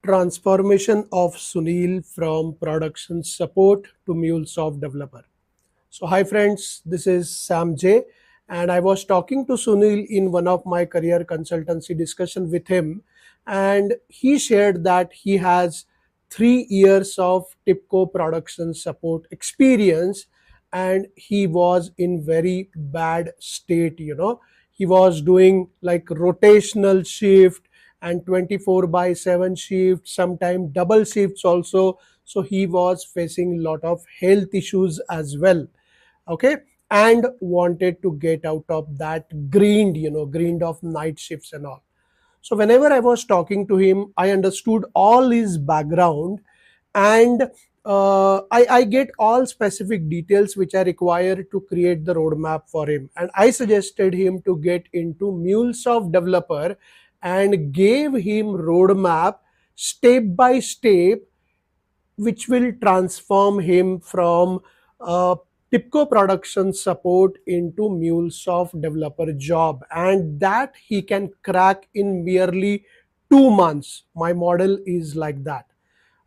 Transformation of Sunil from production support to MuleSoft Developer. So hi friends, this is Samz, and I was talking to Sunil in one of my career consultancy discussion with him, and he shared that he has 3 years of Tibco production support experience, and he was in very bad state. He was doing like rotational shift and 24/7 shift, sometimes double shifts also. So he was facing a lot of health issues as well. Okay, and wanted to get out of that grind of night shifts and all. So whenever I was talking to him, I understood all his background, and I get all specific details which are required to create the roadmap for him. And I suggested him to get into MuleSoft Developer and gave him roadmap step by step, which will transform him from Tibco production support into MuleSoft developer job, and that he can crack in merely 2 months. My model is like that.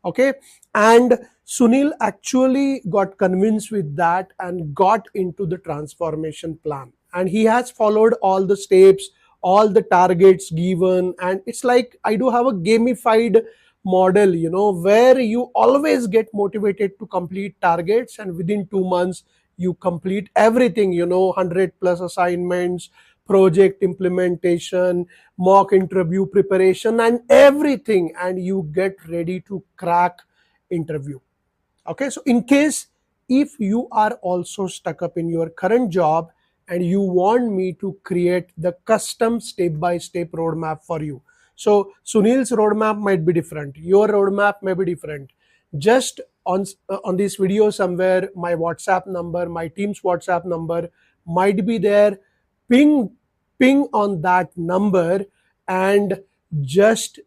Okay, and Sunil actually got convinced with that and got into the transformation plan, and he has followed all the steps, all the targets given, and it's like I do have a gamified model, where you always get motivated to complete targets, and within 2 months you complete everything, 100 plus assignments, project implementation, mock interview preparation, and everything, and you get ready to crack interview. Okay, so in case if you are also stuck up in your current job and you want me to create the custom step-by-step roadmap for you, so Sunil's roadmap might be different, your roadmap may be different. Just on this video somewhere, my WhatsApp number, my team's WhatsApp number might be there. Ping on that number and just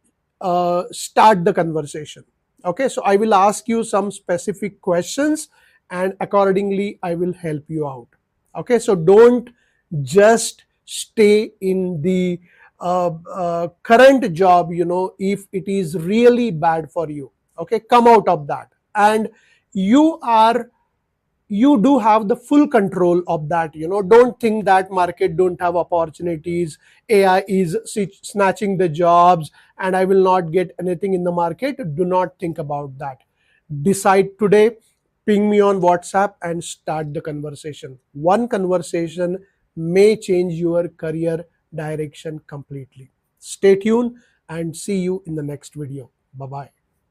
start the conversation. Okay, so I will ask you some specific questions, and accordingly I will help you out. Okay, so don't just stay in the current job, if it is really bad for you. Okay, come out of that, and you do have the full control of that. Don't think that market don't have opportunities, AI is snatching the jobs and I will not get anything in the market. Do not think about that. Decide today, ping me on WhatsApp and start the conversation. One conversation may change your career direction completely. Stay tuned and see you in the next video. Bye bye.